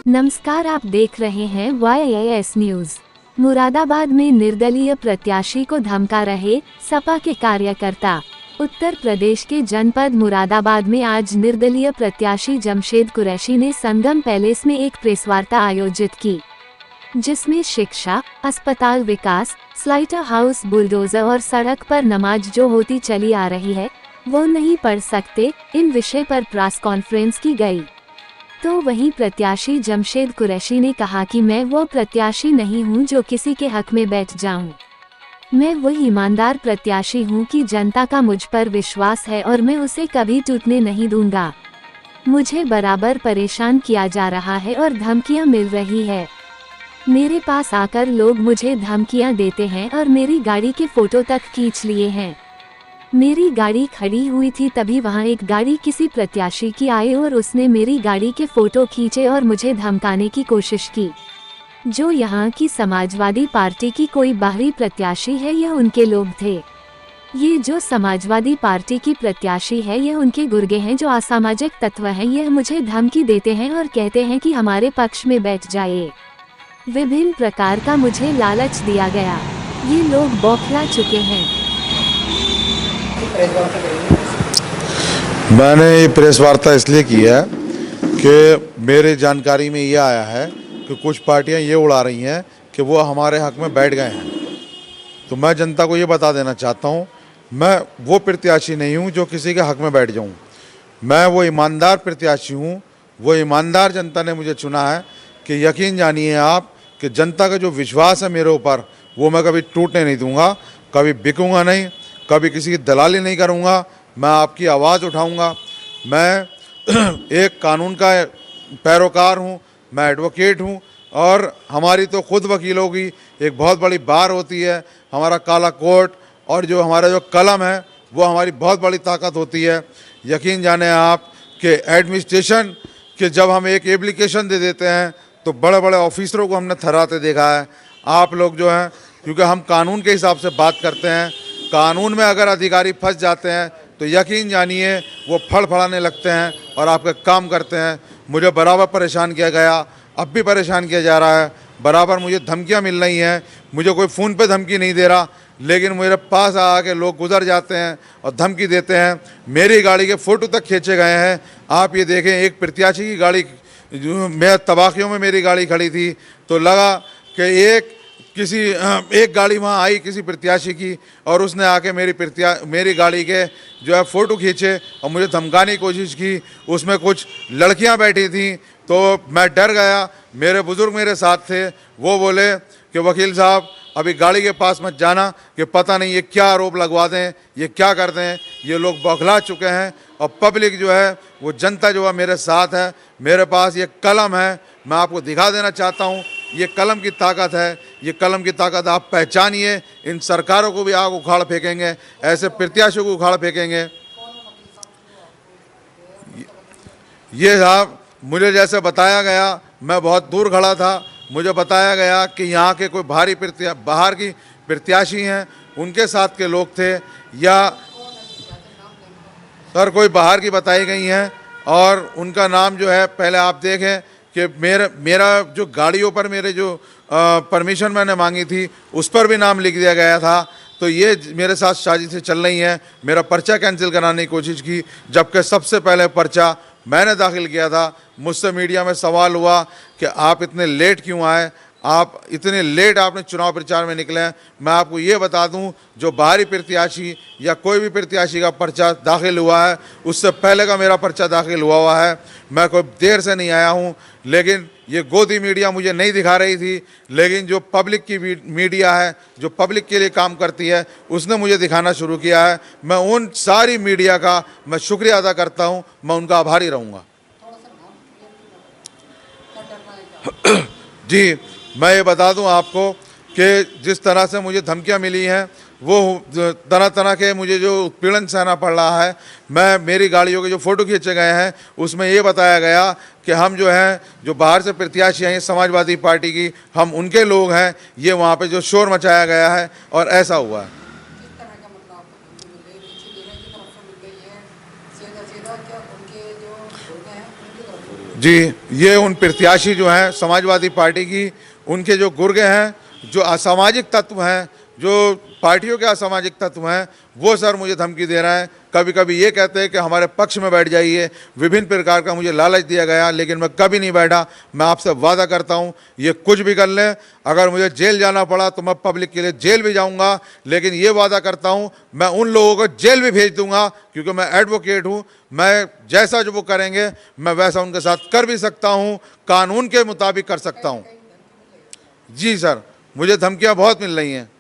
नमस्कार, आप देख रहे हैं YAS न्यूज। मुरादाबाद में निर्दलीय प्रत्याशी को धमका रहे सपा के कार्यकर्ता। उत्तर प्रदेश के जनपद मुरादाबाद में आज निर्दलीय प्रत्याशी जमशेद कुरैशी ने संगम पैलेस में एक प्रेसवार्ता आयोजित की, जिसमें शिक्षा, अस्पताल विकास, स्लाइटर हाउस, बुलडोजर और सड़क पर नमाज जो होती चली आ रही है वो नहीं पढ़ सकते, इन विषय पर प्रेस कॉन्फ्रेंस की गई। तो वहीं प्रत्याशी जमशेद कुरैशी ने कहा कि मैं वो प्रत्याशी नहीं हूं जो किसी के हक में बैठ जाऊं। मैं वो ईमानदार प्रत्याशी हूं कि जनता का मुझ पर विश्वास है और मैं उसे कभी टूटने नहीं दूंगा। मुझे बराबर परेशान किया जा रहा है और धमकियां मिल रही है। मेरे पास आकर लोग मुझे धमकियां देते हैं और मेरी गाड़ी के फोटो तक खींच लिए हैं। मेरी गाड़ी खड़ी हुई थी, तभी वहां एक गाड़ी किसी प्रत्याशी की आई और उसने मेरी गाड़ी के फोटो खींचे और मुझे धमकाने की कोशिश की। जो यहाँ की समाजवादी पार्टी की कोई बाहरी प्रत्याशी है, यह उनके लोग थे। ये जो समाजवादी पार्टी की प्रत्याशी है, यह उनके गुर्गे हैं जो असामाजिक तत्व हैं। यह मुझे धमकी देते हैं और कहते हैं कि हमारे पक्ष में बैठ जाइए। विभिन्न प्रकार का मुझे लालच दिया गया। ये लोग बौखला चुके हैं। मैंने ये प्रेस वार्ता इसलिए की है कि मेरे जानकारी में ये आया है कि कुछ पार्टियां ये उड़ा रही हैं कि वो हमारे हक में बैठ गए हैं। तो मैं जनता को ये बता देना चाहता हूँ, मैं वो प्रत्याशी नहीं हूँ जो किसी के हक में बैठ जाऊँ। मैं वो ईमानदार प्रत्याशी हूँ, वो ईमानदार जनता ने मुझे चुना है कि यकीन जानिए आप कि जनता का जो विश्वास है मेरे ऊपर, वो मैं कभी टूटने नहीं दूँगा, कभी बिकूँगा नहीं, कभी किसी की दलाली नहीं करूँगा। मैं आपकी आवाज़ उठाऊँगा। मैं एक कानून का पैरोकार हूँ, मैं एडवोकेट हूँ और हमारी तो खुद वकीलों की एक बहुत बड़ी बार होती है। हमारा काला कोट और जो हमारा जो कलम है वो हमारी बहुत बड़ी ताकत होती है। यकीन जाने आप कि एडमिनिस्ट्रेशन के जब हम एक एप्लीकेशन दे देते हैं तो बड़े बड़े ऑफिसरों को हमने थर्राते देखा है। आप लोग जो हैं, क्योंकि हम कानून के हिसाब से बात करते हैं, कानून में अगर अधिकारी फंस जाते हैं तो यकीन जानिए वो फड़फड़ाने लगते हैं और आपका काम करते हैं। मुझे बराबर परेशान किया गया, अब भी परेशान किया जा रहा है, बराबर मुझे धमकियां मिल रही हैं। मुझे कोई फ़ोन पे धमकी नहीं दे रहा, लेकिन मेरे पास आके लोग गुजर जाते हैं और धमकी देते हैं। मेरी गाड़ी के फ़ोटो तक खींचे गए हैं। आप ये देखें, एक प्रत्याशी की गाड़ी, जो मैं तबाखियों में मेरी गाड़ी खड़ी थी तो लगा कि एक गाड़ी वहाँ आई किसी प्रत्याशी की और उसने आके मेरी गाड़ी के जो है फ़ोटो खींचे और मुझे धमकाने की कोशिश की। उसमें कुछ लड़कियां बैठी थीं तो मैं डर गया। मेरे बुज़ुर्ग मेरे साथ थे, वो बोले कि वकील साहब अभी गाड़ी के पास मत जाना, कि पता नहीं ये क्या आरोप लगवा दें, ये क्या कर दें। ये लोग बौखला चुके हैं और पब्लिक जो है वो जनता जो है मेरे साथ है। मेरे पास ये कलम है, मैं आपको दिखा देना चाहता हूँ। ये कलम की ताकत है, ये कलम की ताकत आप पहचानिए। इन सरकारों को भी आग उखाड़ फेंकेंगे, ऐसे प्रत्याशियों को उखाड़ फेंकेंगे। ये साहब, मुझे जैसे बताया गया, मैं बहुत दूर खड़ा था, मुझे बताया गया कि यहाँ के कोई बाहर की प्रत्याशी हैं, उनके साथ के लोग थे, या सर कोई बाहर की बताई गई हैं और उनका नाम जो है, पहले आप देखें कि मेरा जो गाड़ियों पर मेरे जो परमिशन मैंने मांगी थी उस पर भी नाम लिख दिया गया था। तो ये मेरे साथ साजिशें चल रही हैं। मेरा पर्चा कैंसिल कराने की कोशिश की, जबकि सबसे पहले पर्चा मैंने दाखिल किया था। मुझसे मीडिया में सवाल हुआ कि आप इतने लेट क्यों आए, आप इतने लेट आपने चुनाव प्रचार में निकले हैं। मैं आपको ये बता दूं, जो बाहरी प्रत्याशी या कोई भी प्रत्याशी का पर्चा दाखिल हुआ है, उससे पहले का मेरा पर्चा दाखिल हुआ है। मैं कोई देर से नहीं आया हूं, लेकिन ये गोदी मीडिया मुझे नहीं दिखा रही थी, लेकिन जो पब्लिक की मीडिया है, जो पब्लिक के लिए काम करती है, उसने मुझे दिखाना शुरू किया है। मैं उन सारी मीडिया का मैं शुक्रिया अदा करता हूँ, मैं उनका आभारी रहूँगा। जी, मैं ये बता दूं आपको कि जिस तरह से मुझे धमकियां मिली हैं, वो तरह तरह के मुझे जो उत्पीड़न सहना पड़ रहा है। मेरी गाड़ियों के जो फ़ोटो खींचे गए हैं उसमें ये बताया गया कि हम जो हैं, जो बाहर से प्रत्याशी हैं समाजवादी पार्टी की, हम उनके लोग हैं। ये वहाँ पे जो शोर मचाया गया है और ऐसा हुआ है। देखा क्या उनके जो गुर्गे हैं उनकी तरफ? जी, ये उन प्रत्याशी जो हैं समाजवादी पार्टी की, उनके जो गुर्गे हैं, जो असामाजिक तत्व हैं, जो पार्टियों के असामाजिक तत्व हैं, वो सर मुझे धमकी दे रहे हैं। कभी कभी ये कहते हैं कि हमारे पक्ष में बैठ जाइए, विभिन्न प्रकार का मुझे लालच दिया गया, लेकिन मैं कभी नहीं बैठा। मैं आपसे वादा करता हूँ, ये कुछ भी कर लें, अगर मुझे जेल जाना पड़ा तो मैं पब्लिक के लिए जेल भी जाऊँगा, लेकिन ये वादा करता हूँ मैं उन लोगों को जेल भी भेज दूँगा, क्योंकि मैं एडवोकेट हूँ। मैं जैसा जो वो करेंगे मैं वैसा उनके साथ कर भी सकता हूँ, कानून के मुताबिक कर सकता हूँ। जी सर, मुझे धमकियाँ बहुत मिल रही हैं।